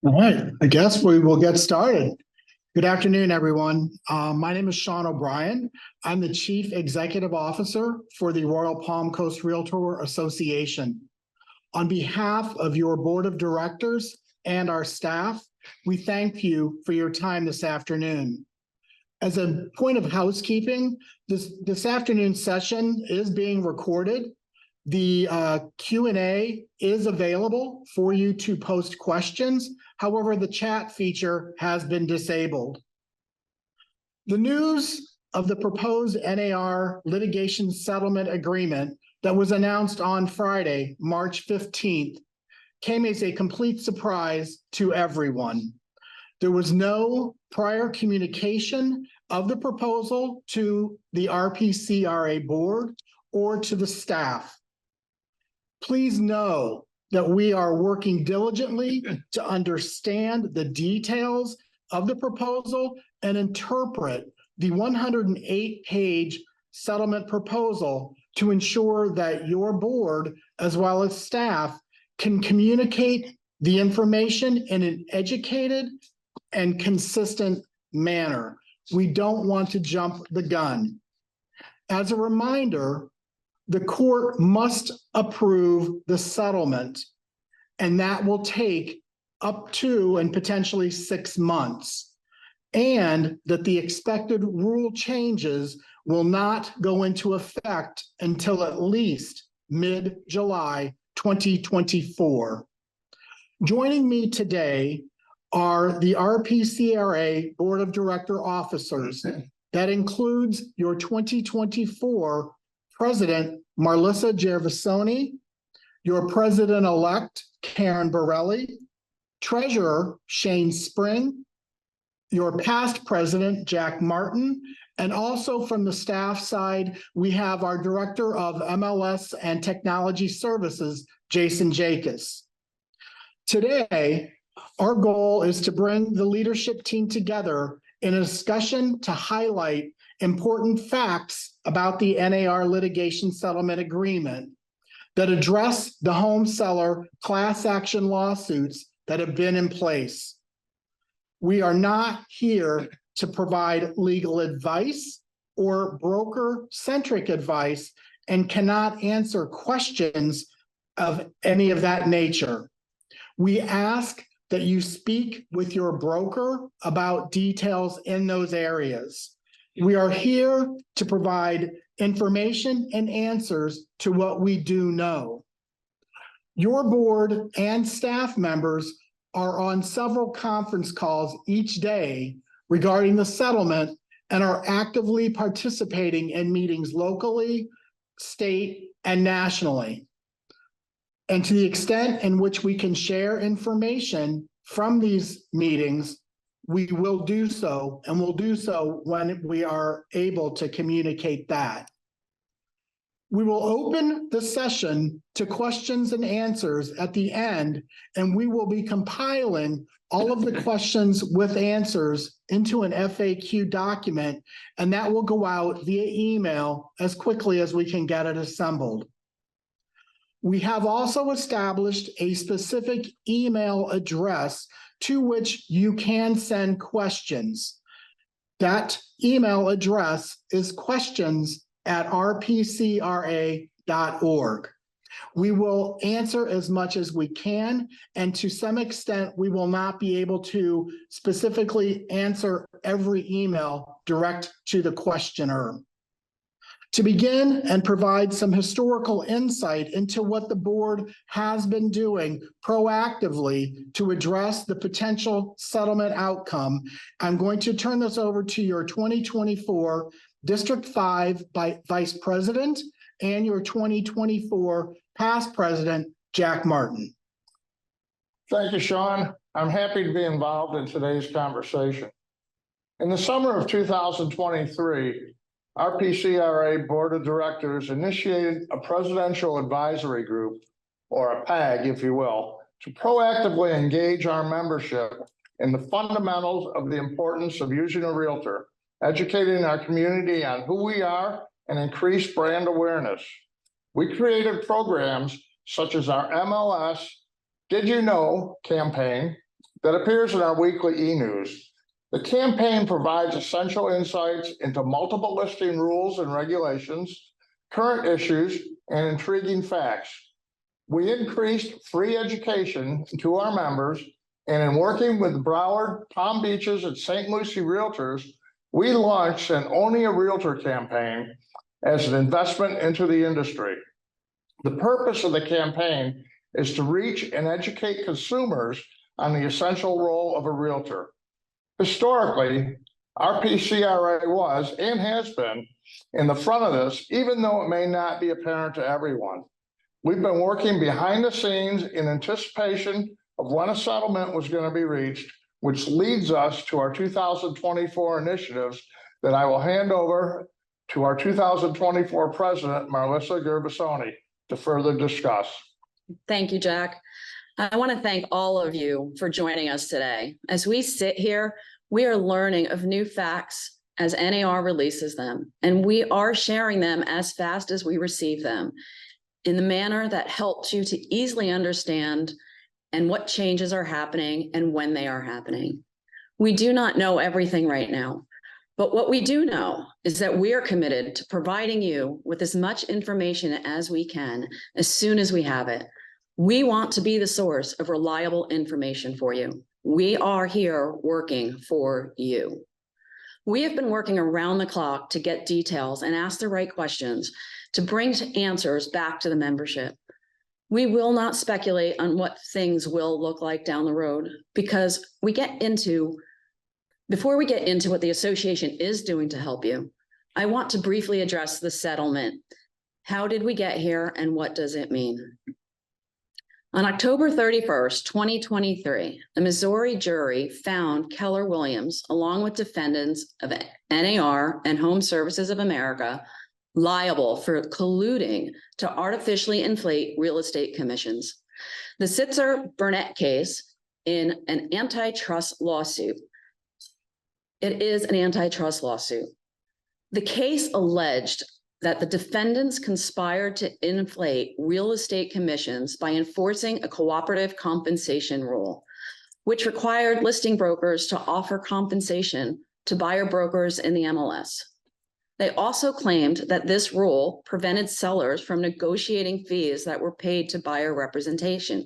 All right, I guess we will get started. Good afternoon, everyone. My name is Sean O'Brien. I'm the Chief Executive Officer for the Royal Palm Coast Realtor Association. On behalf of your Board of Directors and our staff, we thank you for your time this afternoon. As a point of housekeeping, this afternoon's session is being recorded. The Q&A is available for you to post questions. However, the chat feature has been disabled. The news of the proposed NAR litigation settlement agreement that was announced on Friday, March 15th, came as a complete surprise to everyone. There was no prior communication of the proposal to the RPCRA board or to the staff. Please know that we are working diligently to understand the details of the proposal and interpret the 108-page settlement proposal to ensure that your board, as well as staff, can communicate the information in an educated and consistent manner. We don't want to jump the gun. As a reminder, the court must approve the settlement, and that will take up to and potentially 6 months, and that the expected rule changes will not go into effect until at least mid-July 2024. Joining me today are the RPCRA Board of Director officers. That includes your 2024 President Marlissa Gervasoni, your President-elect Karen Borelli, Treasurer Shane Spring, your past President Jack Martin, and also from the staff side, we have our Director of MLS and Technology Services, Jason Jacobs. Today, our goal is to bring the leadership team together in a discussion to highlight important facts about the NAR litigation settlement agreement that address the home seller class action lawsuits that have been in place. We are not here to provide legal advice or broker-centric advice and cannot answer questions of any of that nature. We ask that you speak with your broker about details in those areas. We are here to provide information and answers to what we do know. Your board and staff members are on several conference calls each day regarding the settlement and are actively participating in meetings locally, state, and nationally. And to the extent in which we can share information from these meetings, we will do so, and we'll do so when we are able to communicate that. We will open the session to questions and answers at the end, and we will be compiling all of the questions with answers into an FAQ document, and that will go out via email as quickly as we can get it assembled. We have also established a specific email address to which you can send questions. That email address is questions@rpcra.org. We will answer as much as we can, and to some extent, we will not be able to specifically answer every email direct to the questioner. To begin and provide some historical insight into what the board has been doing proactively to address the potential settlement outcome, I'm going to turn this over to your 2024 District 5 Vice President and your 2024 past President, Jack Martin. Thank you, Sean. I'm happy to be involved in today's conversation. In the summer of 2023, RPCRA Board of Directors initiated a Presidential Advisory Group, or a PAG, if you will, to proactively engage our membership in the fundamentals of the importance of using a realtor, educating our community on who we are, and increase brand awareness. We created programs such as our MLS Did You Know campaign, that appears in our weekly e-news. The campaign provides essential insights into multiple listing rules and regulations, current issues, and intriguing facts. We increased free education to our members, and in working with Broward, Palm Beaches, and St. Lucie Realtors, we launched an Only a Realtor campaign as an investment into the industry. The purpose of the campaign is to reach and educate consumers on the essential role of a realtor. Historically, our PCRA was and has been in the front of this, even though it may not be apparent to everyone. We've been working behind the scenes in anticipation of when a settlement was going to be reached, which leads us to our 2024 initiatives that I will hand over to our 2024 president, Marlissa Gerbasoni, to further discuss. Thank you, Jack. I want to thank all of you for joining us today. As we sit here, we are learning of new facts as NAR releases them, and we are sharing them as fast as we receive them in the manner that helps you to easily understand and what changes are happening and when they are happening. We do not know everything right now, but what we do know is that we are committed to providing you with as much information as we can as soon as we have it. We want to be the source of reliable information for you. We are here working for you. We have been working around the clock to get details and ask the right questions to bring answers back to the membership. We will not speculate on what things will look like down the road because before we get into what the association is doing to help you, I want to briefly address the settlement. How did we get here and what does it mean? On October 31st, 2023, the Missouri jury found Keller Williams, along with defendants of NAR and Home Services of America, liable for colluding to artificially inflate real estate commissions. The Sitzer-Burnett case in an antitrust lawsuit. It is an antitrust lawsuit. The case alleged that the defendants conspired to inflate real estate commissions by enforcing a cooperative compensation rule, which required listing brokers to offer compensation to buyer brokers in the MLS. They also claimed that this rule prevented sellers from negotiating fees that were paid to buyer representation.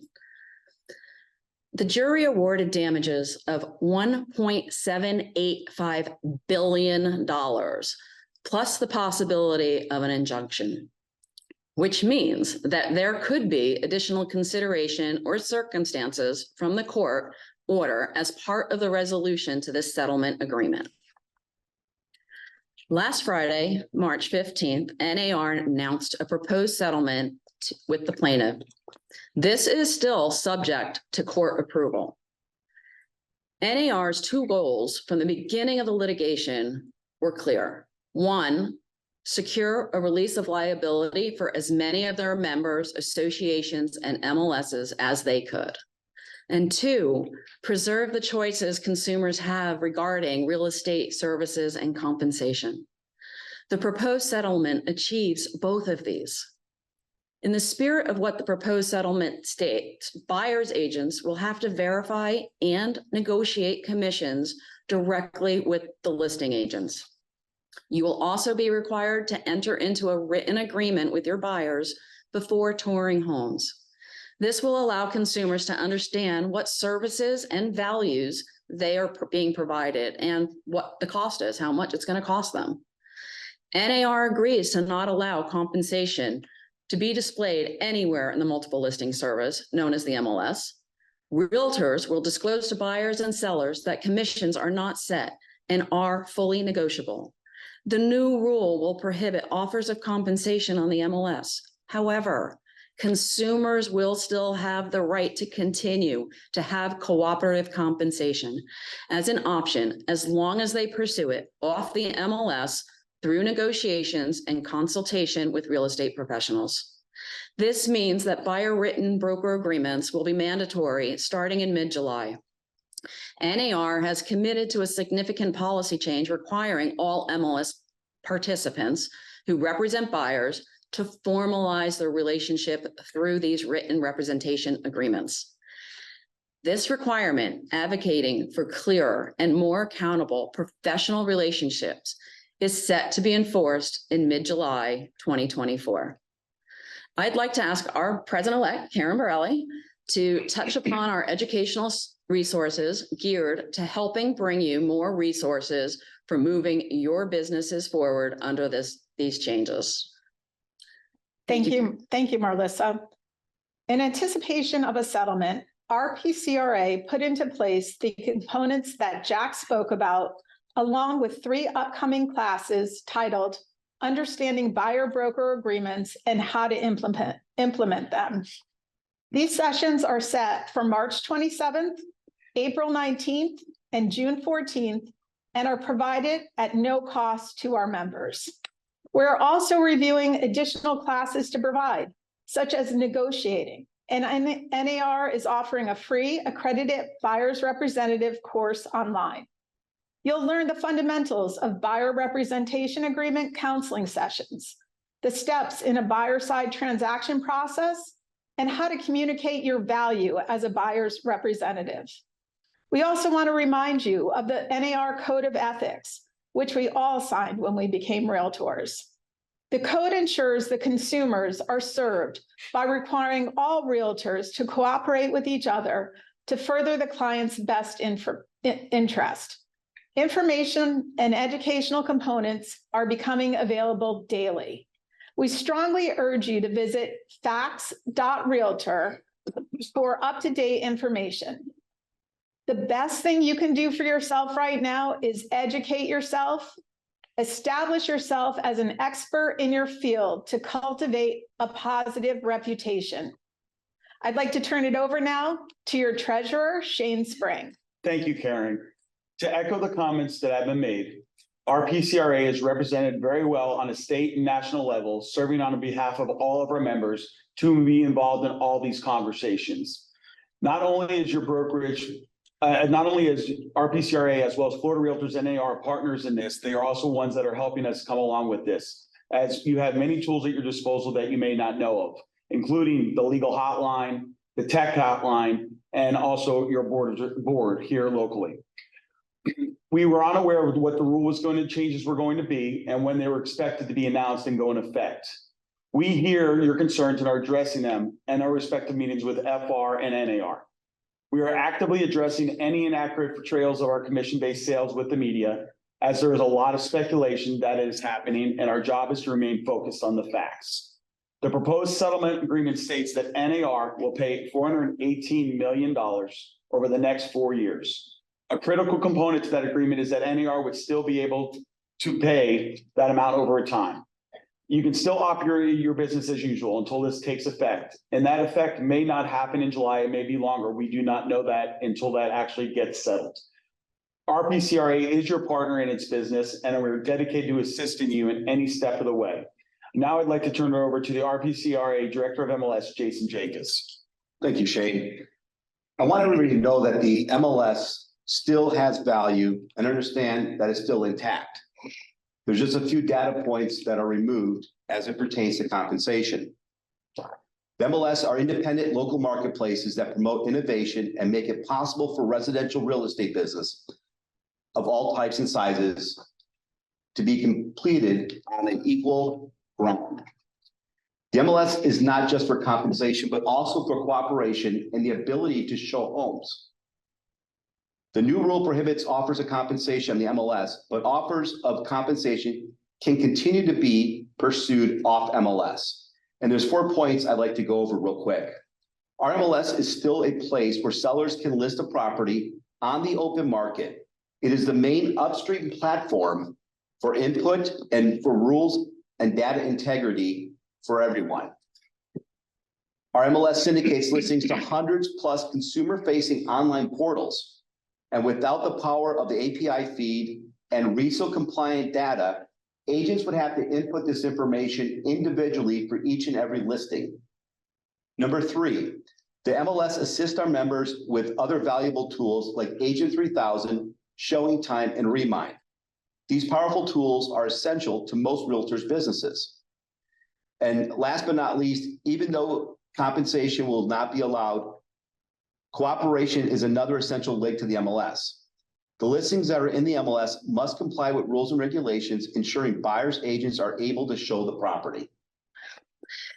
The jury awarded damages of $1.785 billion, plus the possibility of an injunction, which means that there could be additional consideration or circumstances from the court order as part of the resolution to this settlement agreement. Last Friday, March 15th, NAR announced a proposed settlement with the plaintiff. This is still subject to court approval. NAR's two goals from the beginning of the litigation were clear. One, secure a release of liability for as many of their members, associations, and MLSs as they could. And two, preserve the choices consumers have regarding real estate services and compensation. The proposed settlement achieves both of these. In the spirit of what the proposed settlement states, buyer's agents will have to verify and negotiate commissions directly with the listing agents. You will also be required to enter into a written agreement with your buyers before touring homes. This will allow consumers to understand what services and values they are being provided and what the cost is, how much it's going to cost them. NAR agrees to not allow compensation to be displayed anywhere in the multiple listing service, known as the MLS. Realtors will disclose to buyers and sellers that commissions are not set and are fully negotiable. The new rule will prohibit offers of compensation on the MLS. However, consumers will still have the right to continue to have cooperative compensation as an option as long as they pursue it off the MLS through negotiations and consultation with real estate professionals. This means that buyer written broker agreements will be mandatory starting in mid-July. NAR has committed to a significant policy change requiring all MLS participants who represent buyers to formalize their relationship through these written representation agreements. This requirement, advocating for clearer and more accountable professional relationships, is set to be enforced in mid-July 2024. I'd like to ask our President-elect, Karen Borelli, to touch upon our educational resources geared to helping bring you more resources for moving your businesses forward under these changes. Thank you, Marlissa. In anticipation of a settlement, our PCRA put into place the components that Jack spoke about, along with 3 upcoming classes titled Understanding Buyer-Broker Agreements and How to Implement Them. These sessions are set for March 27th, April 19th, and June 14th, and are provided at no cost to our members. We're also reviewing additional classes to provide, such as negotiating, and NAR is offering a free accredited buyer's representative course online. You'll learn the fundamentals of buyer representation agreement counseling sessions, the steps in a buyer side transaction process, and how to communicate your value as a buyer's representative. We also want to remind you of the NAR Code of Ethics, which we all signed when we became Realtors. The code ensures the consumers are served by requiring all Realtors to cooperate with each other to further the client's best interest. Information and educational components are becoming available daily. We strongly urge you to visit facts.realtor for up-to-date information. The best thing you can do for yourself right now is educate yourself, establish yourself as an expert in your field to cultivate a positive reputation. I'd like to turn it over now to your treasurer, Shane Spring. Thank you, Karen. To echo the comments that have been made, our PCRA is represented very well on a state and national level, serving on behalf of all of our members to be involved in all these conversations. Not only is your brokerage not only is our PCRA as well as Florida Realtors NAR partners in this, they are also ones that are helping us come along with this, as you have many tools at your disposal that you may not know of, including the legal hotline, the tech hotline, and also your board here locally. We were unaware of what the changes were going to be and when they were expected to be announced and go in effect. We hear your concerns and are addressing them in our respective meetings with FR and NAR. We are actively addressing any inaccurate portrayals of our commission-based sales with the media, as there is a lot of speculation that is happening, and our job is to remain focused on the facts. The proposed settlement agreement states that NAR will pay $418 million over the next 4 years. A critical component to that agreement is that NAR would still be able to pay that amount over time. You can still operate your business as usual until this takes effect. And that effect may not happen in July, it may be longer. We do not know that until that actually gets settled. Our PCRA is your partner in its business, and we're dedicated to assisting you in any step of the way. Now I'd like to turn it over to the RPCRA Director of MLS, Jason Jacobs. Thank you, Shane. I want everybody to know that the MLS still has value and understand that it's still intact. There's just a few data points that are removed as it pertains to compensation. The MLS are independent local marketplaces that promote innovation and make it possible for residential real estate business of all types and sizes to be completed on an equal ground. The MLS is not just for compensation, but also for cooperation and the ability to show homes. The new rule prohibits offers of compensation on the MLS, but offers of compensation can continue to be pursued off MLS. And there's 4 points I'd like to go over real quick. Our MLS is still a place where sellers can list a property on the open market. It is the main upstream platform for input and for rules and data integrity for everyone. Our MLS syndicates listings to hundreds plus consumer-facing online portals. And without the power of the API feed and RESO compliant data, agents would have to input this information individually for each and every listing. Number 3, the MLS assists our members with other valuable tools like Agent 3000, Showing Time, and Remind. These powerful tools are essential to most realtors' businesses. And last but not least, even though compensation will not be allowed, Cooperation is another essential link to the MLS. The listings that are in the MLS must comply with rules and regulations, ensuring buyers agents are able to show the property.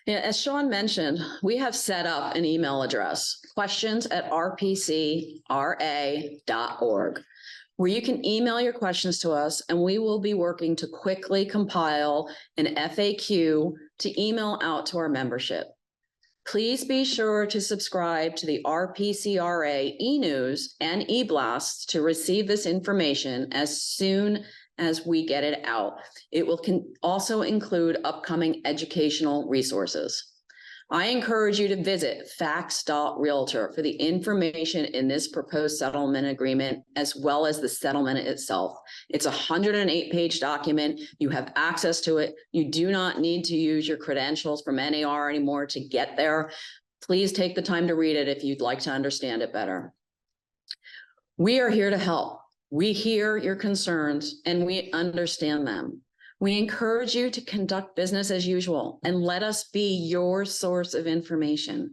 Yeah, as Sean mentioned, we have set up an email address, questions@rpcra.org, where you can email your questions to us, and we will be working to quickly compile an FAQ to email out to our membership. Please be sure to subscribe to the RPCRA e-news and e-blasts to receive this information as soon as we get it out. It will also include upcoming educational resources. I encourage you to visit facts.realtor for the information in this proposed settlement agreement, as well as the settlement itself. It's a 108-page document. You have access to it. You do not need to use your credentials from NAR anymore to get there. Please take the time to read it if you'd like to understand it better. We are here to help. We hear your concerns and we understand them. We encourage you to conduct business as usual and let us be your source of information.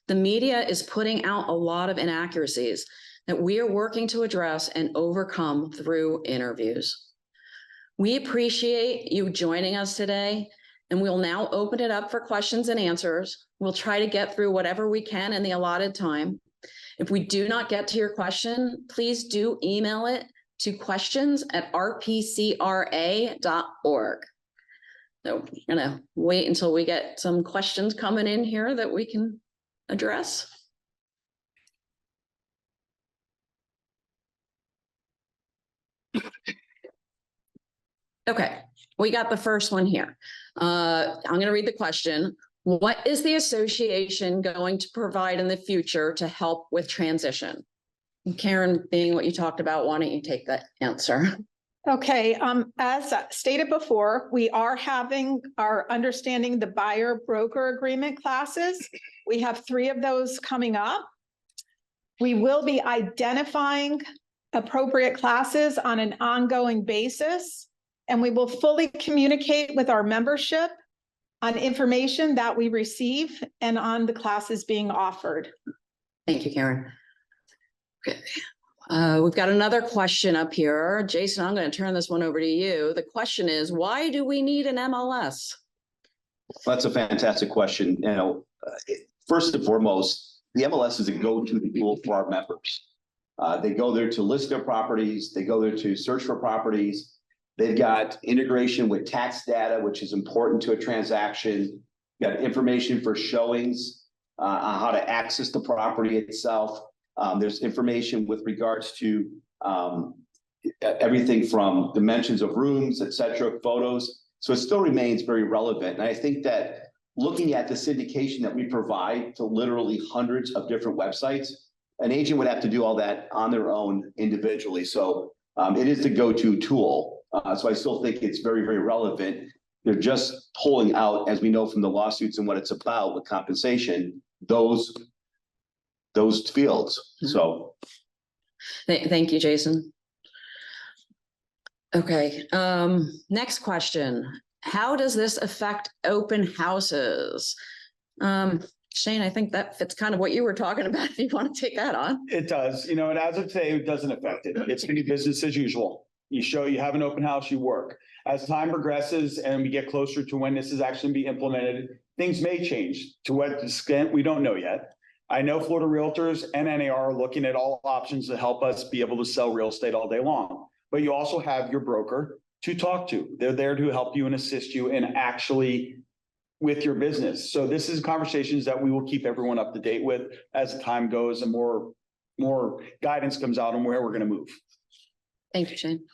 The media is putting out a lot of inaccuracies that we are working to address and overcome through interviews. We appreciate you joining us today, and we'll now open it up for questions and answers. We'll try to get through whatever we can in the allotted time. If we do not get to your question, please do email it to questions@rpcra.org. So I'm gonna wait until we get some questions coming in here that we can address. Okay, we got the first one here. I'm gonna read the question. What is the association going to provide in the future to help with transition? Karen, being what you talked about, why don't you take that answer? Okay, as stated before, we are having our understanding the buyer broker agreement classes. We have 3 of those coming up. We will be identifying appropriate classes on an ongoing basis, and we will fully communicate with our membership on information that we receive and on the classes being offered. Thank you, Karen. Okay. We've got another question up here. Jason, I'm going to turn this one over to you. The question is, why do we need an MLS? That's a fantastic question. First and foremost, the MLS is a go-to tool for our members. They go there to list their properties. They go there to search for properties. They've got integration with tax data, which is important to a transaction. Got information for showings on how to access the property itself. There's information with regards to everything from dimensions of rooms, et cetera, photos. So it still remains very relevant. And I think that looking at the syndication that we provide to literally hundreds of different websites, an agent would have to do all that on their own individually. So it is the go-to tool. So I still think it's very, very relevant. They're just pulling out, as we know from the lawsuits and what it's about with compensation, those fields. So. Thank you, Jason. Okay, next question. How does this affect open houses? Shane, I think that fits kind of what you were talking about, if you want to take that on. It does, and as of today, it doesn't affect it. It's gonna be business as usual. You have an open house, you work. As time progresses and we get closer to when this is actually be implemented, things may change. To what extent, we don't know yet. I know Florida Realtors and NAR are looking at all options to help us be able to sell real estate all day long. But you also have your broker to talk to. They're there to help you and assist you in actually with your business. So this is conversations that we will keep everyone up to date with as time goes and more guidance comes out on where we're going to move. Thank you, Shane.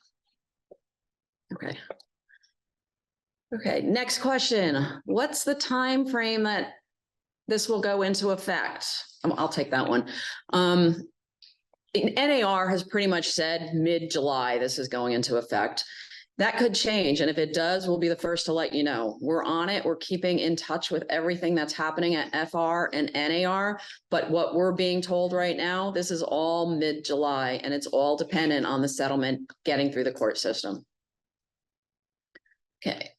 Okay, next question. What's the time frame that this will go into effect? I'll take that one. NAR has pretty much said mid-July this is going into effect. That could change, and if it does, we'll be the first to let you know. We're on it. We're keeping in touch with everything that's happening at FR and NAR, but what we're being told right now, this is all mid-July, and it's all dependent on the settlement getting through the court system. Okay.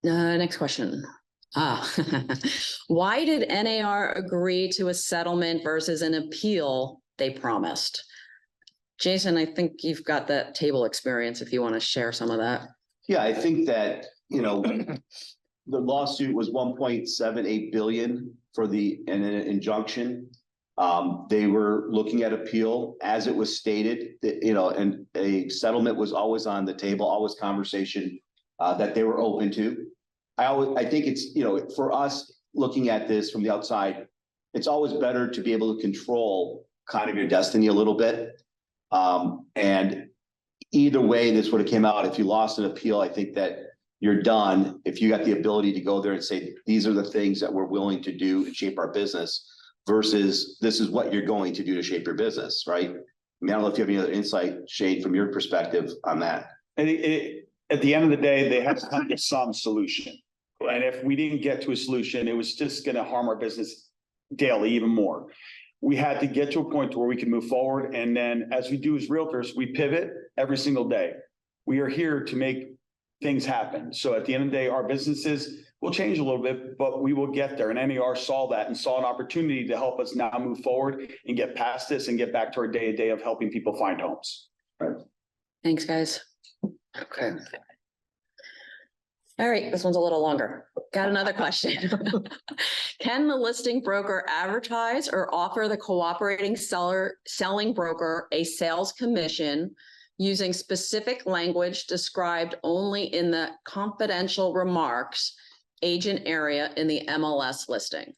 Next question. Ah, why did NAR agree to a settlement versus an appeal they promised? Jason, I think you've got that table experience if you want to share some of that. Yeah, I think that, the lawsuit was 1.78 billion for an injunction. They were looking at appeal as it was stated, that, and a settlement was always on the table, always conversation that they were open to. I think it's, for us looking at this from the outside, it's always better to be able to control kind of your destiny a little bit. And either way, this would have came out. If you lost an appeal, I think that you're done. If you got the ability to go there and say, these are the things that we're willing to do to shape our business versus this is what you're going to do to shape your business, right? I mean, I don't know if you have any other insight, Shade, from your perspective on that. And at the end of the day, they had to come to some solution. And if we didn't get to a solution, it was just going to harm our business daily even more. We had to get to a point where we can move forward. And then as we do as realtors, we pivot every single day. We are here to make things happen. So at the end of the day, our businesses will change a little bit, but we will get there. And NAR saw that and saw an opportunity to help us now move forward and get past this and get back to our day-to-day of helping people find homes. Right. Thanks, guys. Okay. All right, this one's a little longer. Got another question. Can the listing broker advertise or offer the cooperating selling broker a sales commission using specific language described only in the confidential remarks agent area in the MLS listing?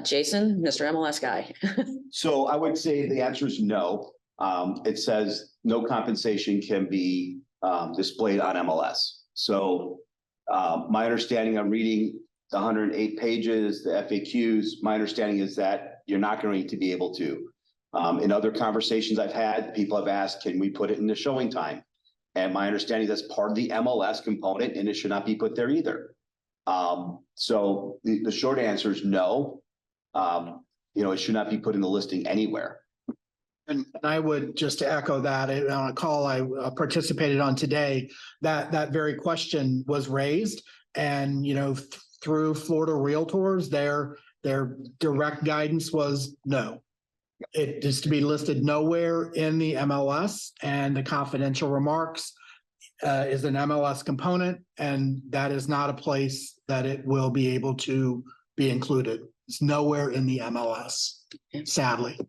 Jason, Mr. MLS guy. So I would say the answer is no. It says no compensation can be displayed on MLS. So my understanding, I'm reading the 108 pages, the FAQs. My understanding is that you're not going to be able to. In other conversations I've had, people have asked, can we put it in the showing time? And my understanding that's part of the MLS component and it should not be put there either. So the short answer is no. It should not be put in the listing anywhere. And I would just to echo that on a call I participated on today, that very question was raised, and through Florida Realtors, their direct guidance was no. It is to be listed nowhere in the MLS, and the confidential remarks is an MLS component, and that is not a place that it will be able to be included. It's nowhere in the MLS, sadly.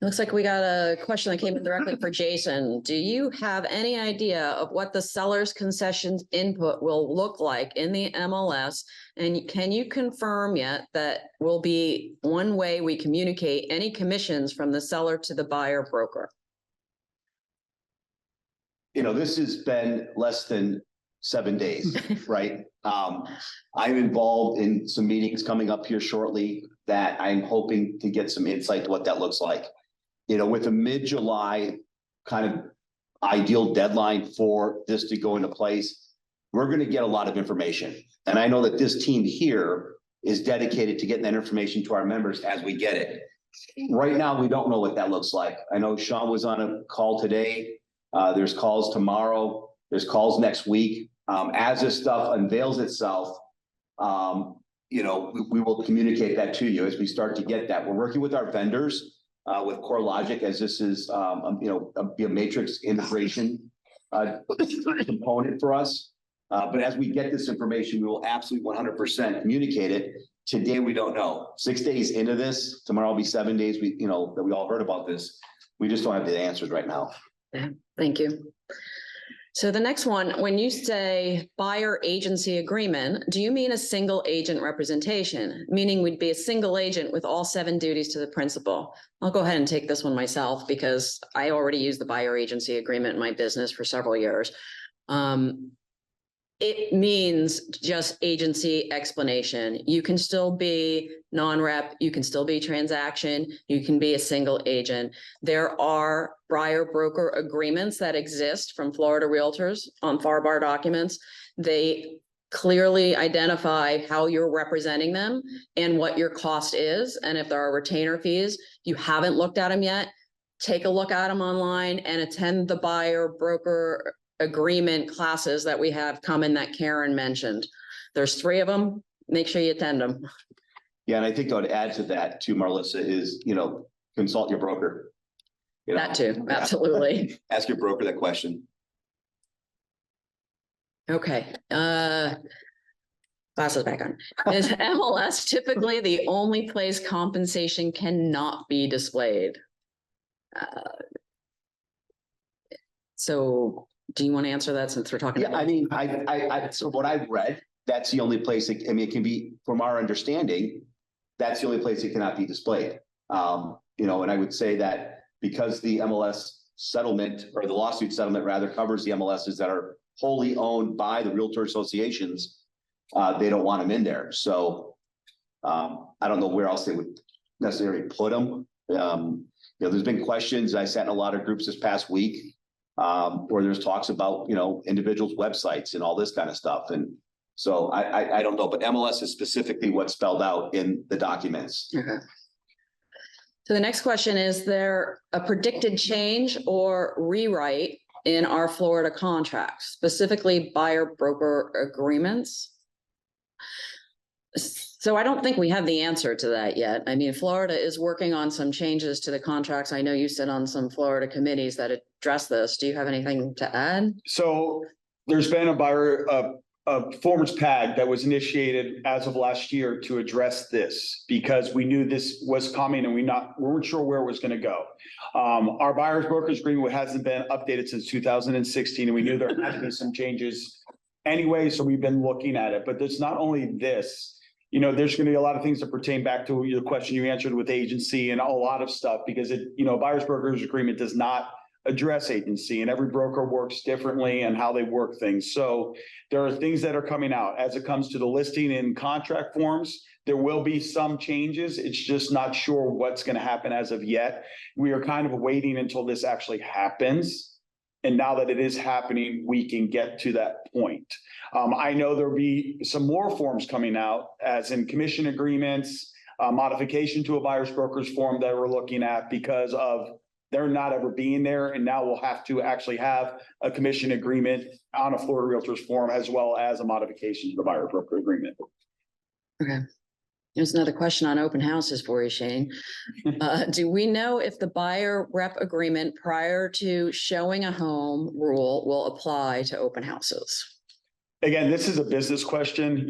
Looks like we got a question that came in directly for Jason. Do you have any idea of what the seller's concessions input will look like in the MLS? And can you confirm yet that will be one way we communicate any commissions from the seller to the buyer broker? This has been less than 7 days, right? I'm involved in some meetings coming up here shortly that I'm hoping to get some insight to what that looks like. With a mid-July kind of ideal deadline for this to go into place, we're going to get a lot of information. And I know that this team here is dedicated to getting that information to our members as we get it. Right now, we don't know what that looks like. I know Sean was on a call today. There's calls tomorrow. There's calls next week. As this stuff unveils itself, we will communicate that to you as we start to get that. We're working with our vendors. With CoreLogic, as this is, a matrix integration component for us. But as we get this information, we will absolutely 100% communicate it. Today, we don't know. 6 days into this, tomorrow will be 7 days. That we all heard about this. We just don't have the answers right now. Thank you. So the next one, when you say buyer agency agreement, do you mean a single agent representation? Meaning we'd be a single agent with all 7 duties to the principal. I'll go ahead and take this one myself because I already use the buyer agency agreement in my business for several years. It means just agency explanation. You can still be non-rep, you can still be transaction, you can be a single agent. There are buyer broker agreements that exist from Florida Realtors on FAR documents. They clearly identify how you're representing them and what your cost is. And if there are retainer fees, you haven't looked at them yet, take a look at them online and attend the buyer broker agreement classes that we have coming that Karen mentioned. There's 3 of them. Make sure you attend them. Yeah, and I think I would add to that too, Marlissa, is, consult your broker. You know, That too, yeah. absolutely. Ask your broker that question. Okay, glasses back on. Is MLS typically the only place compensation cannot be displayed? So do you want to answer that since we're talking? Yeah, about I mean, so what I've read, that's the only place, it can be, from our understanding, that's the only place it cannot be displayed. And I would say that because the MLS settlement, or the lawsuit settlement rather, covers the MLSs that are wholly owned by the Realtor associations, they don't want them in there. So I don't know where else they would necessarily put them. There's been questions. I sat in a lot of groups this past week where there's talks about, individuals' websites and all this kind of stuff. And so I don't know, but MLS is specifically what's spelled out in the documents. Okay. So the next question, is there a predicted change or rewrite in our Florida contracts, specifically buyer broker agreements? So I don't think we have the answer to that yet. I mean, Florida is working on some changes to the contracts. I know you sit on some Florida committees that address this. Do you have anything to add? So there's been a performance pad that was initiated as of last year to address this, because we knew this was coming and we weren't sure where it was going to go. Our buyer's brokers agreement hasn't been updated since 2016, and we knew there had to be some changes anyway. So we've been looking at it, but there's not only this. There's going to be a lot of things that pertain back to the question you answered with agency and a lot of stuff, because buyer's brokers agreement does not address agency, and every broker works differently and how they work things. So there are things that are coming out as it comes to the listing and contract forms. There will be some changes. It's just not sure what's going to happen as of yet. We are kind of waiting until this actually happens. And now that it is happening, we can get to that point. I know there'll be some more forms coming out, as in commission agreements, modification to a buyer's broker's form that we're looking at, because of they're not ever being there. And now we'll have to actually have a commission agreement on a Florida Realtor's form, as well as a modification to the buyer broker agreement. Okay. There's another question on open houses for you, Shane. Do we know if the buyer rep agreement prior to showing a home rule will apply to open houses? Again, this is a business question.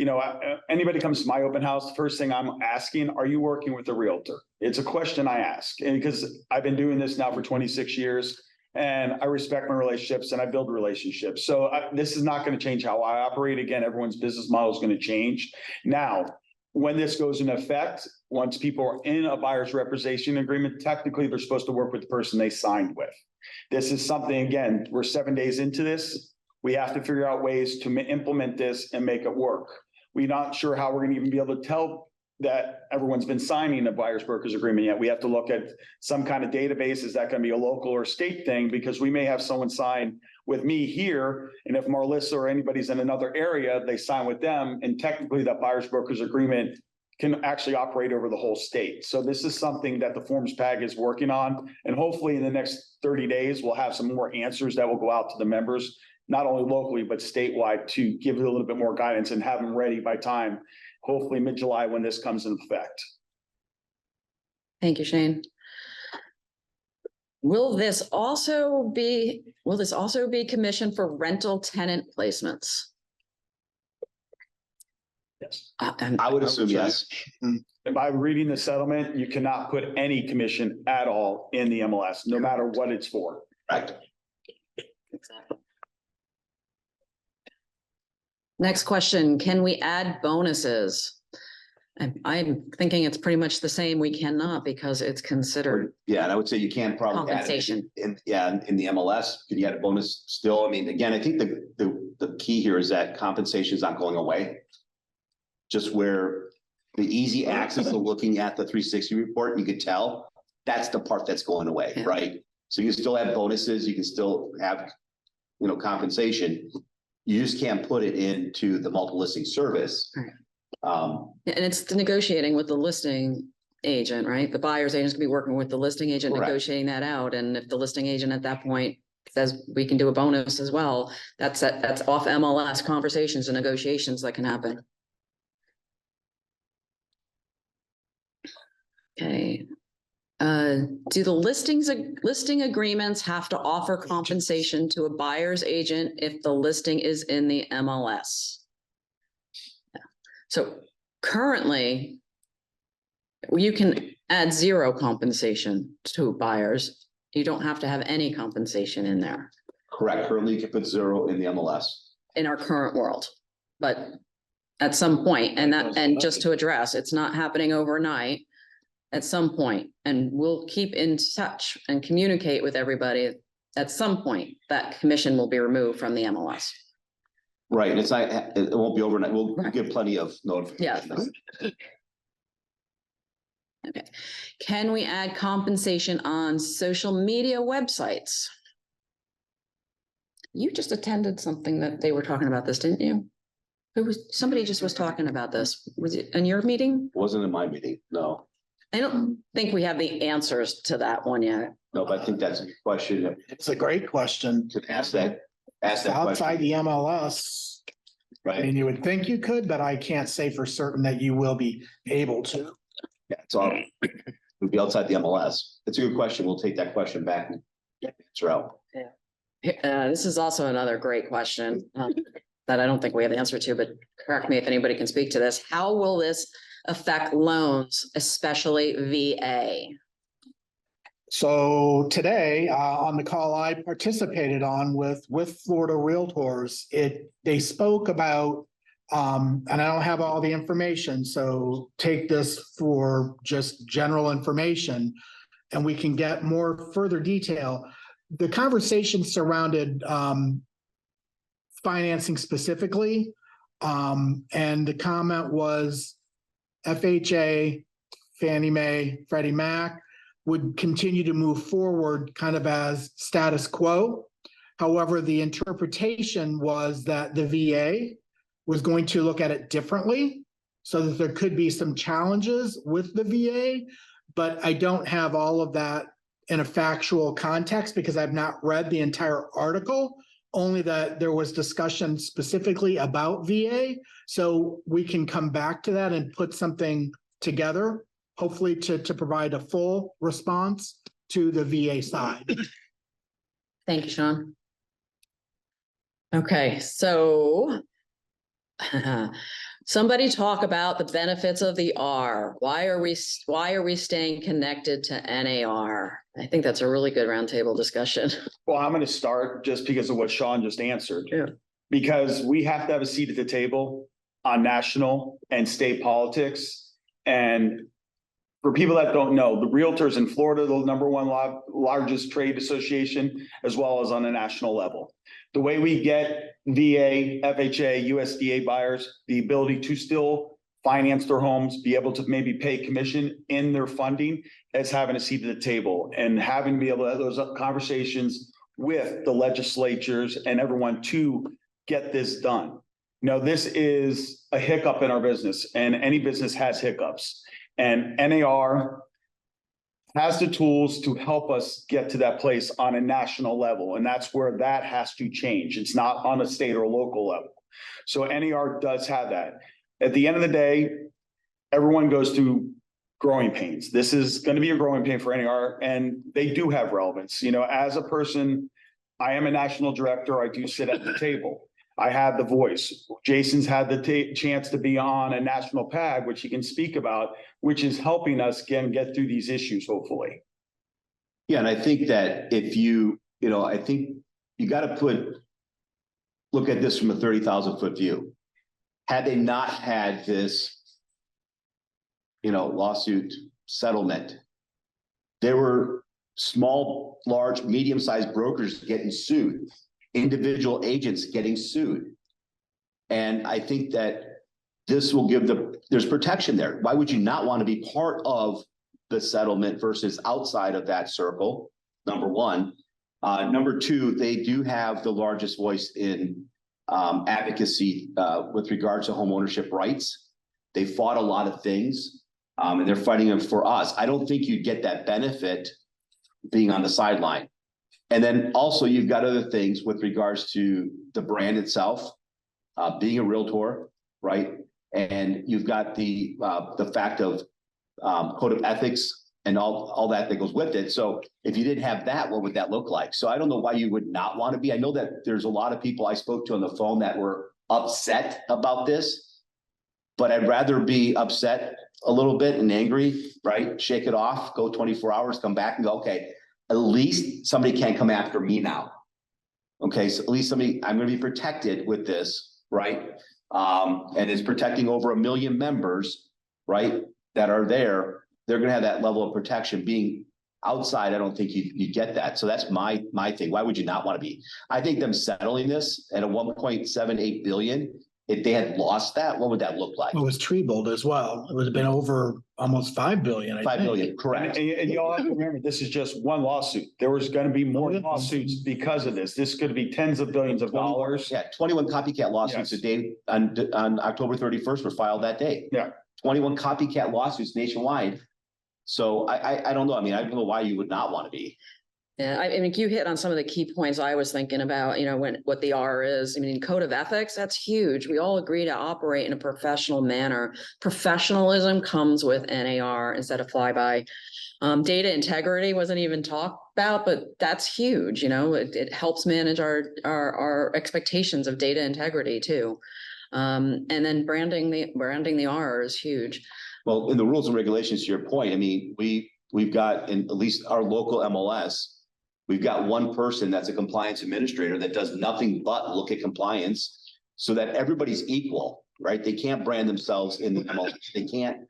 Anybody comes to my open house, the first thing I'm asking, are you working with a realtor? It's a question I ask. And because I've been doing this now for 26 years and I respect my relationships and I build relationships. So this is not going to change how I operate. Again, everyone's business model is going to change. Now, when this goes into effect, once people are in a buyer's representation agreement, technically they're supposed to work with the person they signed with. This is something, again, we're 7 days into this. We have to figure out ways to implement this and make it work. We're not sure how we're going to even be able to tell that everyone's been signing a buyer's broker's agreement yet. We have to look at some kind of database. Is that going to be a local or state thing? Because we may have someone sign with me here, and if Marlissa or anybody's in another area, they sign with them, and technically that buyer's broker's agreement can actually operate over the whole state. So this is something that the Forms PAG is working on, and hopefully in the next 30 days, we'll have some more answers that will go out to the members, not only locally, but statewide, to give it a little bit more guidance and have them ready by time, hopefully mid-July, when this comes into effect. Thank you, Shane. Will this also be commissioned for rental tenant placements? Yes. I would assume yes. By reading the settlement, you cannot put any commission at all in the MLS, no matter what it's for. Right. Exactly. Next question, can we add bonuses? I'm thinking it's pretty much the same. We cannot, because it's considered Yeah, and I would say you can probably add it compensation. in the MLS. Could you add a bonus still? I mean, again, I think the key here is that compensation is not going away. Just where the easy access to looking at the 360 report, you could tell that's the part that's going away, Yeah. right? So you can still have bonuses, you can still have, compensation. You just can't put it into the multiple listing service. Right. Um, And it's negotiating with the listing agent, right? The buyer's agent's gonna be working with the listing agent, Correct. negotiating that out. And if the listing agent at that point says we can do a bonus as well, that's off MLS conversations and negotiations that can happen. Okay. Do the listing agreements have to offer compensation to a buyer's agent if the listing is in the MLS? Yeah. So currently, you can add zero compensation to buyers. You don't have to have any compensation in there Correct. Currently, you can put 0 in the MLS. in our current world. But at some point, and just to address, it's not happening overnight. At some point, and we'll keep in touch and communicate with everybody. At some point, that commission will be removed from the MLS. Right, and it's not, it won't be overnight. We'll Right. give plenty of notification. Okay. Can we add compensation on social media websites? You just attended something that they were talking about this, didn't you? Somebody just was talking about this. Was it in your meeting? Wasn't in my meeting, no. I don't think we have the answers to that one yet. No, but I think that's a question It's a great question. to ask that Outside question, the MLS, I right? mean, you would think you could, but I can't say for certain that you will be able to. Yeah, it's all, it would be outside the MLS. It's a good question. We'll take that question back and answer out. This is also another great question that I don't think we have the answer to, but correct me if anybody can speak to this. How will this affect loans, especially VA? So today, on the call I participated on with Florida Realtors, they spoke about, and I don't have all the information, so take this for just general information, and we can get more further detail. The conversation surrounded financing specifically, and the comment was FHA, Fannie Mae, Freddie Mac would continue to move forward kind of as status quo. However, the interpretation was that the VA was going to look at it differently, so that there could be some challenges with the VA, but I don't have all of that in a factual context because I've not read the entire article, only that there was discussion specifically about VA. So we can come back to that and put something together, hopefully to provide a full response to the VA side. Thank you, Sean. Okay, so somebody talk about the benefits of the R. Why are we staying connected to NAR? I think that's a really good roundtable discussion. Well, I'm going to start just because of what Sean just answered. Yeah. Because we have to have a seat at the table on national and state politics. And for people that don't know, the Realtors in Florida, the #1 largest trade association, as well as on a national level. The way we get VA, FHA, USDA buyers, the ability to still finance their homes, be able to maybe pay commission in their funding, is having a seat at the table and having to be able to have those conversations with the legislatures and everyone to get this done. Now, this is a hiccup in our business, and any business has hiccups. And NAR has the tools to help us get to that place on a national level. And that's where that has to change. It's not on a state or local level. So NAR does have that. At the end of the day, everyone goes through growing pains. This is going to be a growing pain for NAR, and they do have relevance. You know, as a person, I am a national director. I do sit at the table. I have the voice. Jason's had the chance to be on a national PAG, which he can speak about, which is helping us get through these issues, hopefully. Yeah, and I think that if I think you got to look at this from a 30,000-foot view. Had they not had this, lawsuit settlement, there were small, large, medium-sized brokers getting sued, individual agents getting sued. And I think that this will give there's protection there. Why would you not want to be part of the settlement versus outside of that circle? Number one. Number two, they do have the largest voice in advocacy with regards to homeownership rights. They fought a lot of things and they're fighting them for us. I don't think you'd get that benefit being on the sideline. And then also you've got other things with regards to the brand itself, being a realtor, right? And you've got the fact of code of ethics and all that goes with it. So if you didn't have that, what would that look like? So I don't know why you would not want to be. I know that there's a lot of people I spoke to on the phone that were upset about this, but I'd rather be upset a little bit and angry, right? Shake it off, go 24 hours, come back and go, okay, at least somebody can't come after me now. Okay, so at least somebody, I'm going to be protected with this, right? And it's protecting over 1 million members, right? That are there. They're going to have that level of protection. Being outside, I don't think you get that. So that's my thing. Why would you not want to be? I think them settling this at a 1.78 billion, if they had lost that, what would that look like? It was trebled as well. It would have been over almost 5 billion, I 5 think. billion, correct. And you all have to remember, this is just one lawsuit. There was gonna be more Yeah. lawsuits because of this. This could be tens of billions of dollars. Yeah, 21 copycat lawsuits Yes. a day on October 31st were filed that day. Yeah. 21 copycat lawsuits nationwide. So I don't know. I mean, I don't know why you would not want to be. Yeah, I mean, you hit on some of the key points I was thinking about, what the R is. I mean, code of ethics, that's huge. We all agree to operate in a professional manner. Professionalism comes with NAR instead of flyby. Data integrity wasn't even talked about, but that's huge, it helps manage our expectations of data integrity too. And then branding the R is huge. Well, in the rules and regulations, to your point, I mean, we've got in at least our local MLS, we've got one person that's a compliance administrator that does nothing but look at compliance so that everybody's equal, right? They can't brand themselves in the MLS. They can't,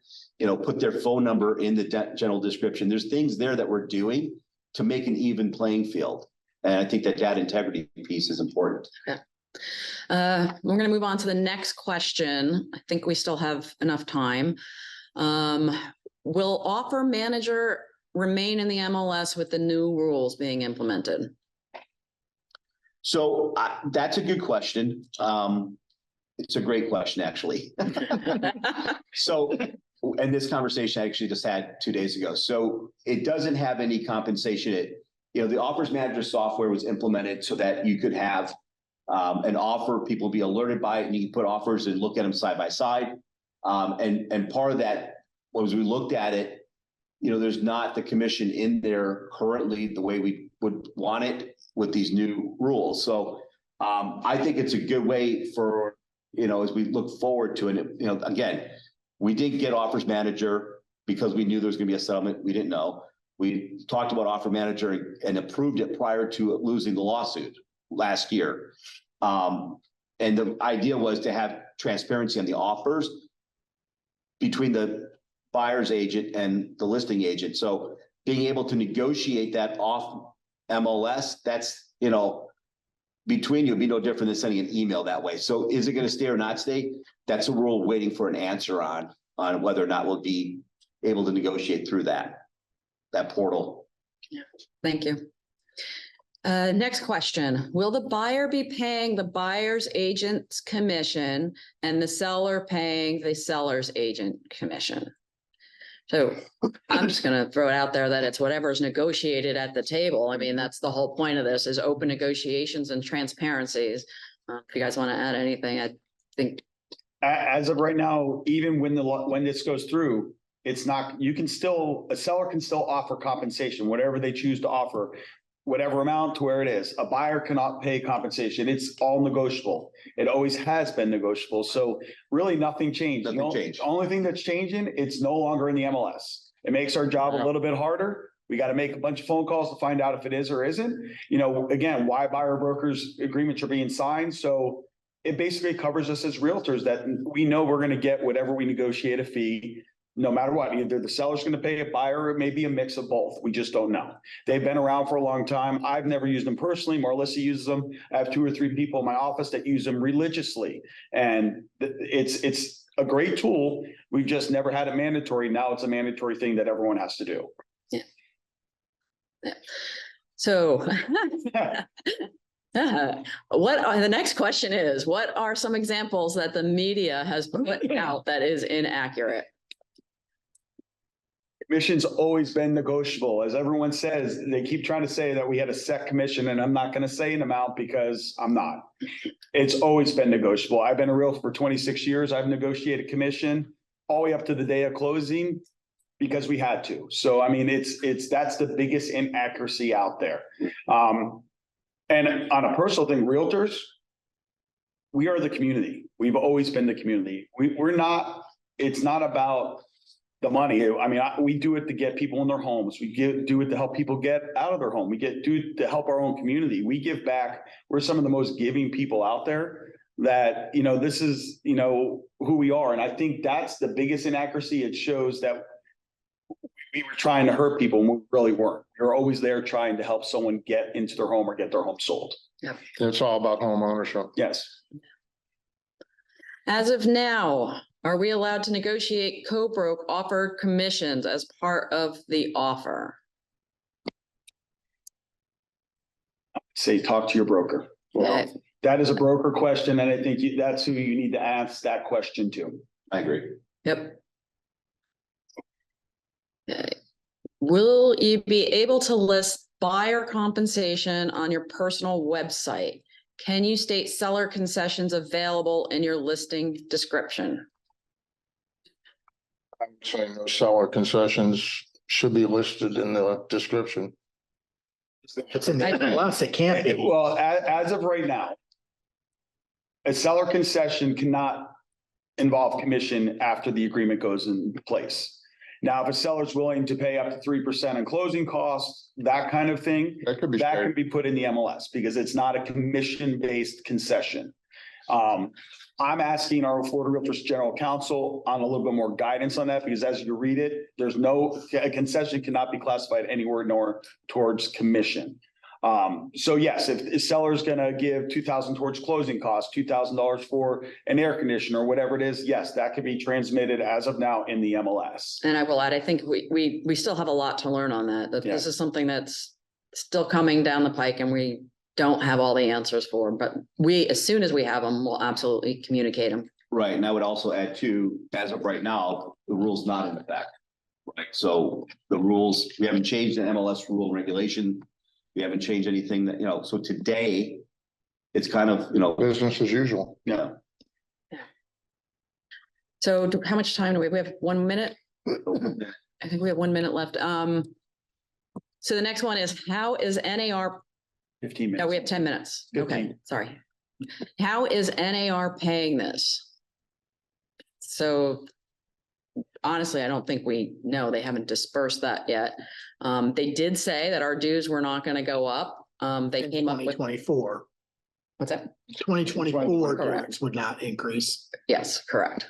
put their phone number in the general description. There's things there that we're doing to make an even playing field. And I think that data integrity piece is important. Yeah. We're going to move on to the next question. I think we still have enough time. Will offer manager remain in the MLS with the new rules being implemented? So that's a good question. It's a great question, actually. So, and this conversation I actually just had 2 days ago. So it doesn't have any compensation. The offers manager software was implemented so that you could have an offer, people be alerted by it, and you can put offers and look at them side by side. And part of that was we looked at it, there's not the commission in there currently the way we would want it with these new rules. So I think it's a good way for, as we look forward to it, again, we didn't get offers manager because we knew there was going to be a settlement. We didn't know. We talked about offer manager and approved it prior to losing the lawsuit last year. And the idea was to have transparency on the offers between the buyer's agent and the listing agent. So being able to negotiate that off MLS, that's, between you, it'd be no different than sending an email that way. So is it going to stay or not stay? That's a rule waiting for an answer on whether or not we'll be able to negotiate through that portal. Thank you. Next question. Will the buyer be paying the buyer's agent's commission and the seller paying the seller's agent commission? So I'm just going to throw it out there that it's whatever's negotiated at the table. I mean, that's the whole point of this is open negotiations and transparencies. If you guys want to add anything, I think. As of right now, even when this goes through, it's not, a seller can still offer compensation, whatever they choose to offer, whatever amount to where it is. A buyer cannot pay compensation. It's all negotiable. It always has been negotiable. So really nothing changed. Nothing changed. The only thing that's changing, it's no longer in the MLS. It makes our job a little bit harder. We got to make a bunch of phone calls to find out if it is or isn't. Again, why buyer brokers agreements are being signed. So it basically covers us as realtors that we know we're going to get whatever we negotiate a fee. No matter what, either the seller's going to pay a buyer, or it may be a mix of both. We just don't know. They've been around for a long time. I've never used them personally. Marlissa uses them. I have 2 or 3 people in my office that use them religiously. And it's a great tool. We've just never had it mandatory. Now it's a mandatory thing that everyone has to do. Yeah. So the next question is, what are some examples that the media has put out that is inaccurate? Commission's always been negotiable. As everyone says, they keep trying to say that we had a set commission, and I'm not going to say an amount because I'm not. It's always been negotiable. I've been a realtor for 26 years. I've negotiated commission all the way up to the day of closing because we had to. So, I mean, that's the biggest inaccuracy out there. And on a personal thing, realtors, we are the community. We've always been the community. It's not about the money. I mean, we do it to get people in their homes. Do it to help people get out of their home. Do it to help our own community. We give back. We're some of the most giving people out there that, this is, who we are. And I think that's the biggest inaccuracy. It shows that we were trying to hurt people and we really weren't. We were always there trying to help someone get into their home or get their home sold. It's all about home ownership. Yes. As of now, are we allowed to negotiate co-broke offered commissions as part of the offer? Say, talk to your broker. Okay. That is a broker question, and I think that's who you need to ask that question to. I agree. Yep. Okay. Will you be able to list buyer compensation on your personal website? Can you state seller concessions available in your listing description? I'm saying no seller concessions should be listed in the description. It's in the MLS, it can't be. Well, as of right now, a seller concession cannot involve commission after the agreement goes in place. Now, if a seller's willing to pay up to 3% on closing costs, that kind of thing, That could be that straight. can be put in the MLS because it's not a commission-based concession. I'm asking our Florida Realtors General Counsel on a little bit more guidance on that because as you read it, a concession cannot be classified anywhere nor towards commission. So yes, if the seller's gonna give $2,000 towards closing costs, $2,000 for an air conditioner, or whatever it is, yes, that could be transmitted as of now in the MLS. And I will add, I think we still have a lot to learn on that. This Yeah. is something that's still coming down the pike and we don't have all the answers for, but as soon as we have them, we'll absolutely communicate them. Right, and I would also add too, as of right now, the rule's not in effect. Right, so the rules, we haven't changed the MLS rule and regulation. We haven't changed anything that, so today, it's kind of, Business as usual. yeah. So how much time do we have? 1 minute? I think we have 1 minute left. So the next one is, how is NAR 15 minutes. No, we have 10 minutes. Okay, 15. sorry. How is NAR paying this? So honestly, I don't think we know. They haven't dispersed that yet. They did say that our dues were not going to go up. They came up with, 2024. what's that? 2024 Correct. dues would not increase. Yes, correct.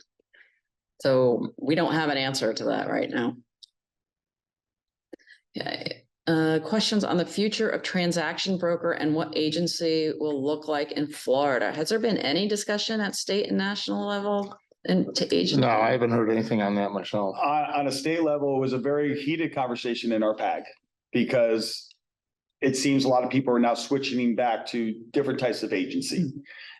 So we don't have an answer to that right now. Okay. Questions on the future of transaction broker and what agency will look like in Florida. Has there been any discussion at state and national level and to agent? No, I haven't heard anything on that myself. On a state level, it was a very heated conversation in our PAG because it seems a lot of people are now switching back to different types of agency.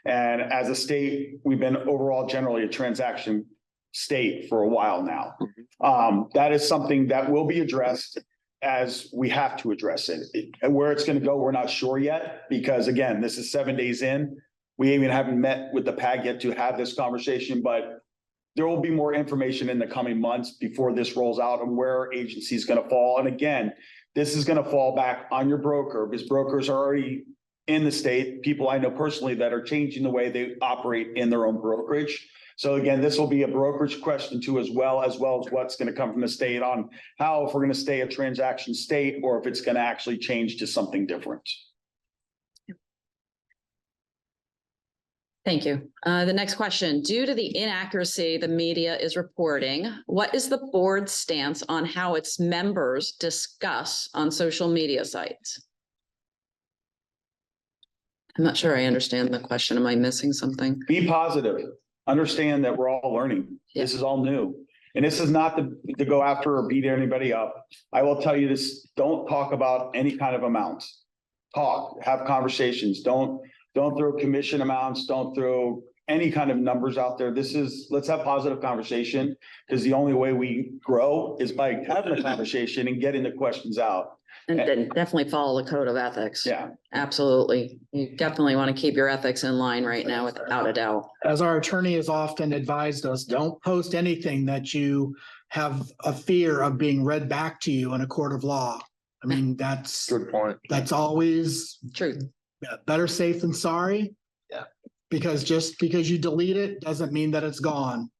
And as a state, we've been overall generally a transaction state for a while now. That is something that will be addressed as we have to address it. And where it's going to go, we're not sure yet, because again, this is 7 days in. We even haven't met with the PAG yet to have this conversation, but there will be more information in the coming months before this rolls out and where our agency is going to fall. And again, this is going to fall back on your broker because brokers are already in the state, people I know personally that are changing the way they operate in their own brokerage. So again, this will be a brokerage question too, as well as what's going to come from the state on how, if we're going to stay a transaction state or if it's going to actually change to something different. Thank you. The next question, due to the inaccuracy the media is reporting, what is the board's stance on how its members discuss on social media sites? I'm not sure I understand the question. Am I missing something? Be positive. Understand that we're all learning. This is all new. And this is not to go after or beat anybody up. I will tell you this, don't talk about any kind of amounts. Talk, have conversations. Don't throw commission amounts. Don't throw any kind of numbers out there. Let's have positive conversation because the only way we grow is by having a conversation and getting the questions out. And then definitely follow the code of ethics. Yeah. Absolutely. You definitely want to keep your ethics in line right now, without a doubt. As our attorney has often advised us, don't post anything that you have a fear of being read back to you in a court of law. I mean, Good point. that's always Truth. better safe than sorry. Yeah. Because just because you delete it doesn't mean that it's gone.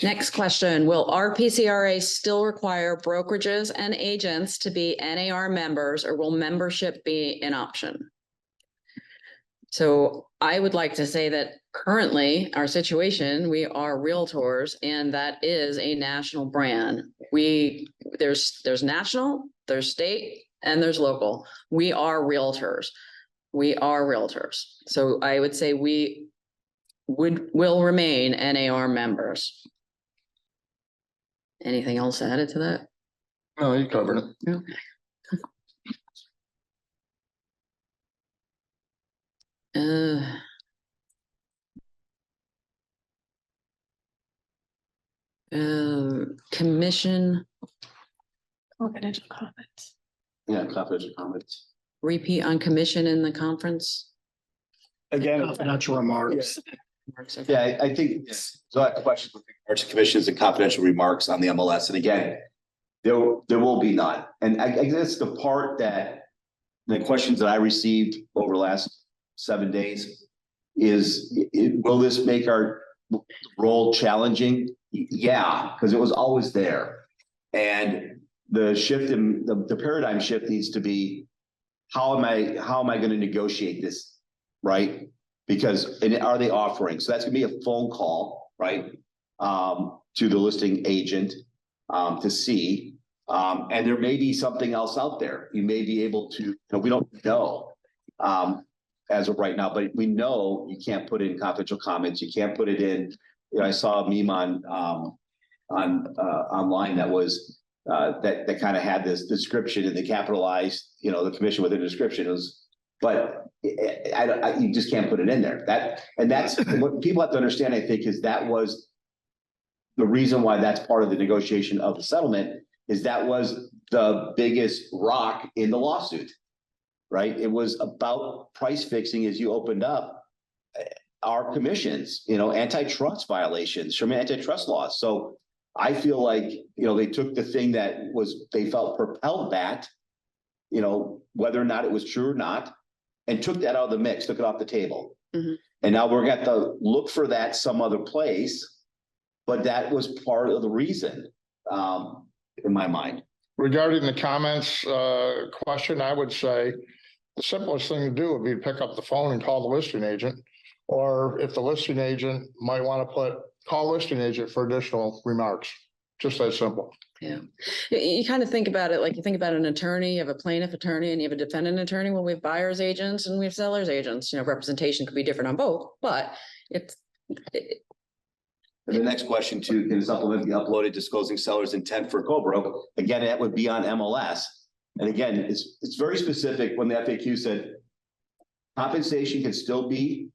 Next question, will RPCRA still require brokerages and agents to be NAR members, or will membership be an option? So I would like to say that currently our situation, we are realtors, and that is a national brand. There's national, there's state, and there's local. We are realtors. We are realtors. So I would say we will remain NAR members. Anything else added to that? No, you covered it. Okay. Commission Confidential comments. Yeah, confidential comments. repeat on commission in the conference. Again, Confidential remarks. Yeah, I think, so I have questions with regards to commissions and confidential remarks on the MLS. And again, there will be none. And I guess the part that the questions that I received over the last 7 days is, will this make our role challenging? Yeah, because it was always there. And the shift in the paradigm shift needs to be, how am I going to negotiate this, right? Because, and are they offering? So that's gonna be a phone call, right? To the listing agent, to see, and there may be something else out there. You may be able to, we don't know, as of right now, but we know you can't put in confidential comments. You can't put it in, I saw a meme on online that was, that kind of had this description, and they capitalized, the commission with a description. It was, but you just can't put it in there. That's what people have to understand, I think, is that was the reason why that's part of the negotiation of the settlement, is that was the biggest rock in the lawsuit, right? It was about price fixing as you opened up our commissions, antitrust violations, Sherman antitrust laws. So I feel like, they took the thing that they felt propelled that, whether or not it was true or not, and took that out of the mix, took it off the table. Mhm. And now we're going to look for that some other place, but that was part of the reason, in my mind. Regarding the comments, question, I would say the simplest thing to do would be to pick up the phone and call the listing agent. Or if the listing agent might want to call listing agent for additional remarks, just that simple. Yeah. You kind of think about it like you think about an attorney, you have a plaintiff attorney and you have a defendant attorney. Well, we have buyer's agents and we have seller's agents. Representation could be different on both, but And the next question too, can supplement the uploaded disclosing seller's intent for co-broke? Again, that would be on MLS. And again, it's very specific when the FAQ said compensation can still be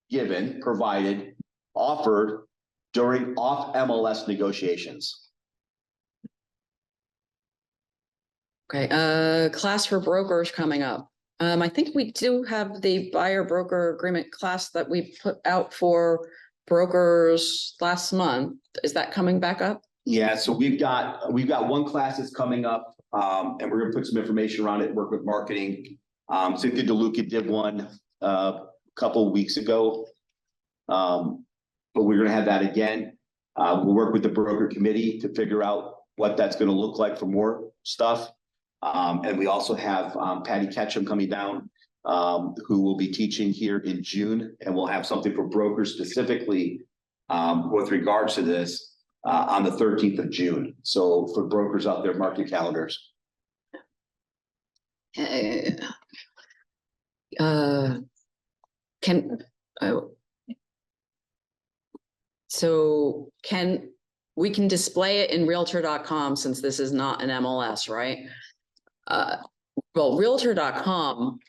given, provided, offered during off MLS negotiations. okay, class for brokers coming up. I think we do have the buyer broker agreement class that we put out for brokers last month. Is that coming back up? Yeah, so we've got one class that's coming up, and we're gonna put some information around it, work with marketing. Cynthia DeLuca did one a couple of weeks ago. But we're gonna have that again. We'll work with the broker committee to figure out what that's gonna look like for more stuff. And we also have Patty Ketchum coming down, who will be teaching here in June, and we'll have something for brokers specifically with regards to this on the 13th of June. So for brokers out there, mark your calendars. We can display it in Realtor.com since this is not an MLS, right? Well, Realtor.com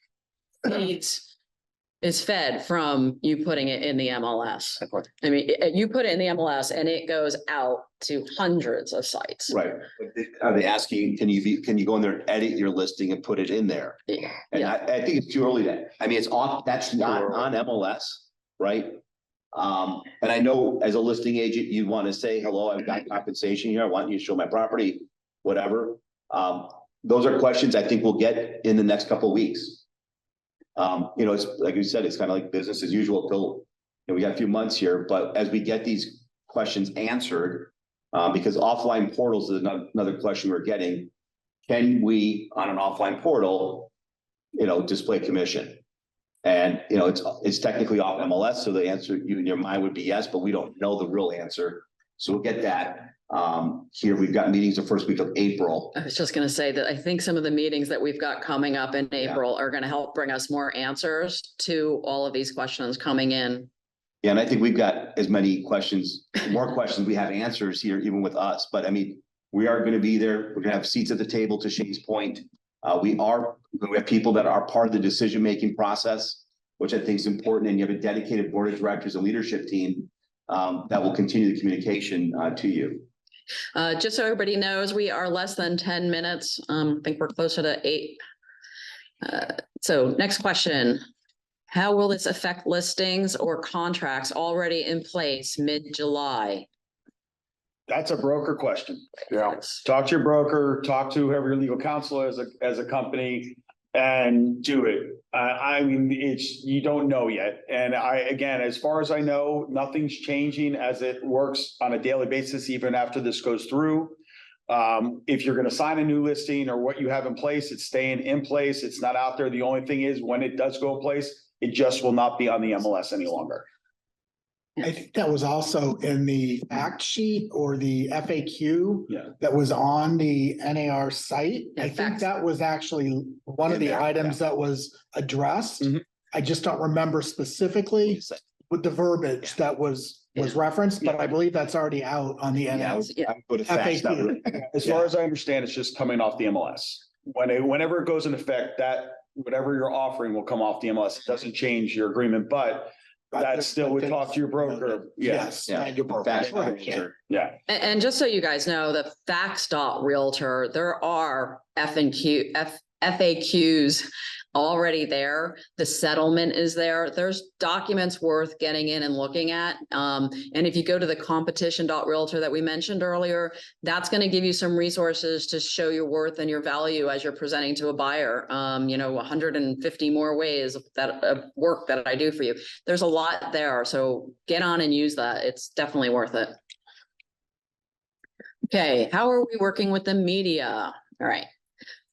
is fed from you putting it in the MLS. I mean, you put it in the MLS and it goes out to hundreds of sites. Right. Are they asking, can you go in there and edit your listing and put it in there? Yeah. And I think it's too early to, I mean, it's off, that's not on MLS, right? And I know as a listing agent, you want to say, hello, I've got compensation here. I want you to show my property, whatever. Those are questions I think we'll get in the next couple of weeks. It's like you said, it's kind of like business as usual till we got a few months here, but as we get these questions answered, because offline portals is another question we're getting. Can we, on an offline portal, display commission? And, it's technically off MLS, so the answer you in your mind would be yes, but we don't know the real answer. So we'll get that. Here we've got meetings the first week of April. I was just gonna say that I think some of the meetings that we've got coming up in April are gonna help bring us more answers to all of these questions coming in. Yeah, and I think we've got as many questions, more questions, we have answers here, even with us, but I mean, we are gonna be there, we're gonna have seats at the table, to Shane's point. We have people that are part of the decision-making process, which I think is important, and you have a dedicated board of directors and leadership team that will continue the communication to you. Just so everybody knows, we are less than 10 minutes. I think we're closer to 8. So next question. How will this affect listings or contracts already in place mid-July? That's a broker question. Yeah. Talk to your broker, talk to whoever your legal counsel is as a company, and do it. I mean, you don't know yet. And again, as far as I know, nothing's changing as it works on a daily basis, even after this goes through. If you're going to sign a new listing or what you have in place, it's staying in place. It's not out there. The only thing is when it does go in place, it just will not be on the MLS any longer. I think that was also in the fact sheet or the FAQ Yeah. that was on the NAR site. Yeah, I think facts. that was actually one of In the there, items that was addressed. Mhm. I just don't remember specifically with the verbiage that was referenced, but I believe that's already out on the NAR. Yeah. I would go to facts, not FAQ. really. As far as I understand, it's just coming off the MLS. Whenever it goes in effect, that whatever you're offering will come off the MLS. It doesn't change your agreement, but that still would talk to your broker. Yes. Yeah. And your broker. Facts, not Right. realtor. Yeah. And just so you guys know, the facts.realtor, there are FAQs already there. The settlement is there. There's documents worth getting in and looking at. And if you go to the competition.realtor that we mentioned earlier, that's going to give you some resources to show your worth and your value as you're presenting to a buyer. 150 more ways of work that I do for you. There's a lot there. So get on and use that. It's definitely worth it. Okay, how are we working with the media? All right.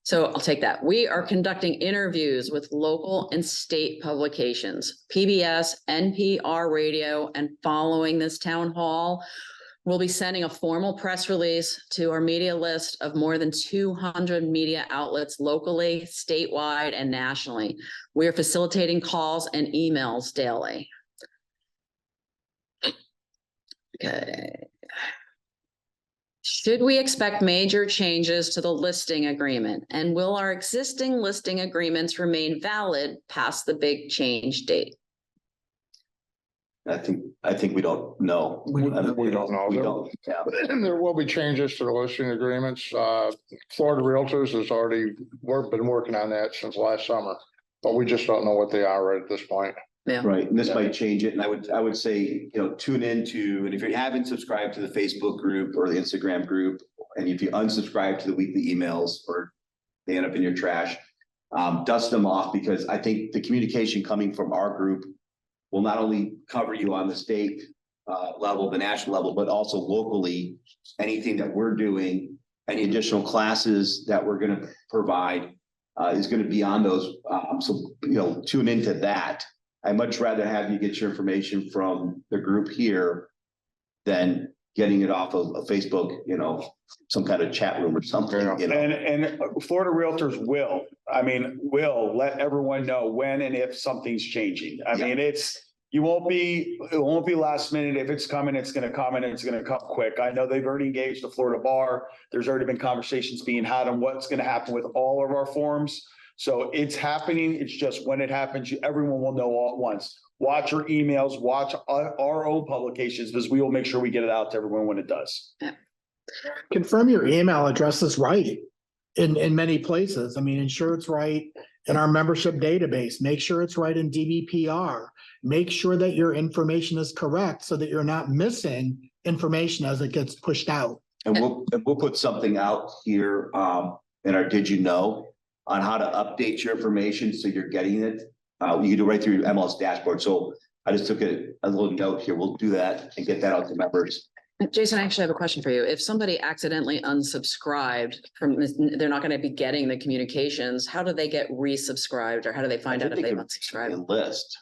So I'll take that. We are conducting interviews with local and state publications, PBS, NPR radio, and following this town hall, we'll be sending a formal press release to our media list of more than 200 media outlets locally, statewide, and nationally. We are facilitating calls and emails daily. Okay. Should we expect major changes to the listing agreement? And will our existing listing agreements remain valid past the big change date? I think we don't know. We don't know. We don't, yeah. There will be changes to the listing agreements. Florida Realtors has already been working on that since last summer, but we just don't know what they are right at this point. Yeah. Right, and this might change it, and I would say, tune into, and if you haven't subscribed to the Facebook group or the Instagram group, and if you unsubscribe to the weekly emails or they end up in your trash, dust them off, because I think the communication coming from our group will not only cover you on the state level, the national level, but also locally, anything that we're doing, any additional classes that we're gonna provide is gonna be on those, so, tune into that. I'd much rather have you get your information from the group here than getting it off of Facebook, some kind of chat room or something, And Florida Realtors will let everyone know when and if something's changing. I mean, it won't be last minute. If it's coming, it's going to come, and it's going to come quick. I know they've already engaged the Florida bar. There's already been conversations being had on what's going to happen with all of our forms. So it's happening. It's just when it happens, everyone will know all at once. Watch your emails, watch our own publications, because we will make sure we get it out to everyone when it does. Confirm your email address is right in many places. I mean, ensure it's right. in our membership database. Make sure it's right in DBPR. Make sure that your information is correct so that you're not missing information as it gets pushed out. And we'll put something out here, in our Did You Know on how to update your information so you're getting it. You can do it right through your MLS dashboard. So I just took a little note here. We'll do that and get that out to members. Jason, I actually have a question for you. If somebody accidentally unsubscribed from this, they're not going to be getting the communications. How do they get resubscribed, or how do they find out if they've unsubscribed? List.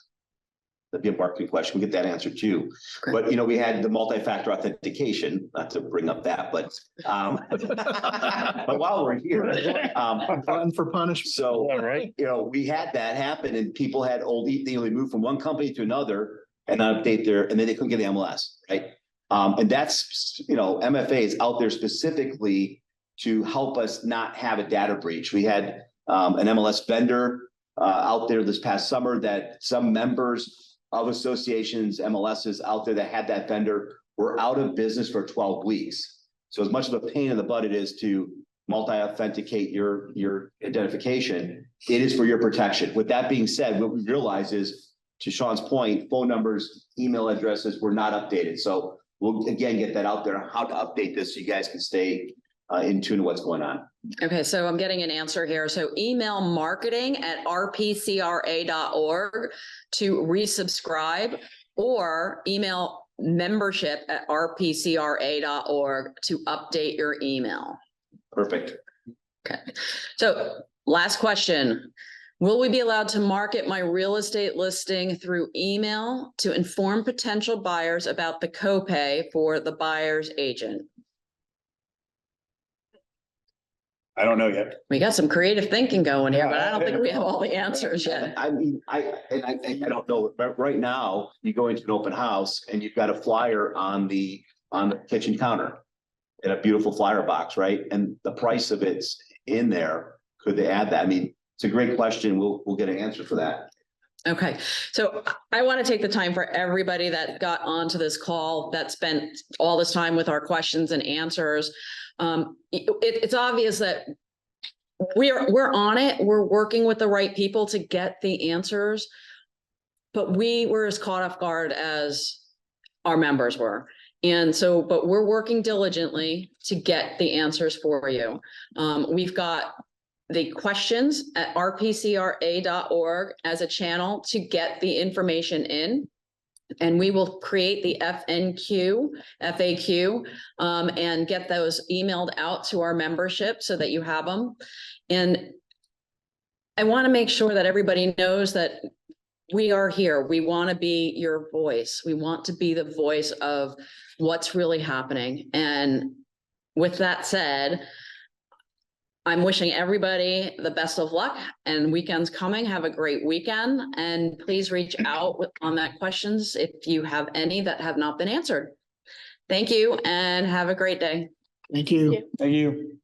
That'd be a marketing question. We'll get that answer too. Okay. But, we had the multi-factor authentication, not to bring up that, but, but while we're here, Button for punishment. so, right. we had that happen and people had they moved from one company to another and not update and then they couldn't get the MLS, right? And that's, MFA is out there specifically to help us not have a data breach. We had an MLS vendor out there this past summer that some members of associations, MLSs out there that had that vendor were out of business for 12 weeks. So as much of a pain in the butt it is to multi-authenticate your identification, it is for your protection. With that being said, what we realize is, to Sean's point, phone numbers, email addresses were not updated. So we'll again get that out there, how to update this so you guys can stay in tune to what's going on. Okay, so I'm getting an answer here. So email marketing@rpcra.org to resubscribe, or email membership@rpcra.org to update your email. Perfect. Okay, so last question. Will we be allowed to market my real estate listing through email to inform potential buyers about the copay for the buyer's agent? I don't know yet. We got some creative thinking going here, but I don't think we have all the answers yet. I mean, I don't know, but right now you go into an open house and you've got a flyer on the kitchen counter in a beautiful flyer box, right? And the price of it's in there. Could they add that? I mean, it's a great question. We'll get an answer for that. Okay, so I want to take the time for everybody that got onto this call, that spent all this time with our questions and answers. It's obvious that we're on it. We're working with the right people to get the answers, but we were as caught off guard as our members were. And so, but we're working diligently to get the answers for you. We've got the questions at rpcra.org as a channel to get the information in. And we will create the FAQ, and get those emailed out to our membership so that you have them. And I want to make sure that everybody knows that we are here. We want to be your voice. We want to be the voice of what's really happening. And with that said, I'm wishing everybody the best of luck, and weekend's coming. Have a great weekend, and please reach out on that questions if you have any that have not been answered. Thank you and have a great day. Thank you. Thank you.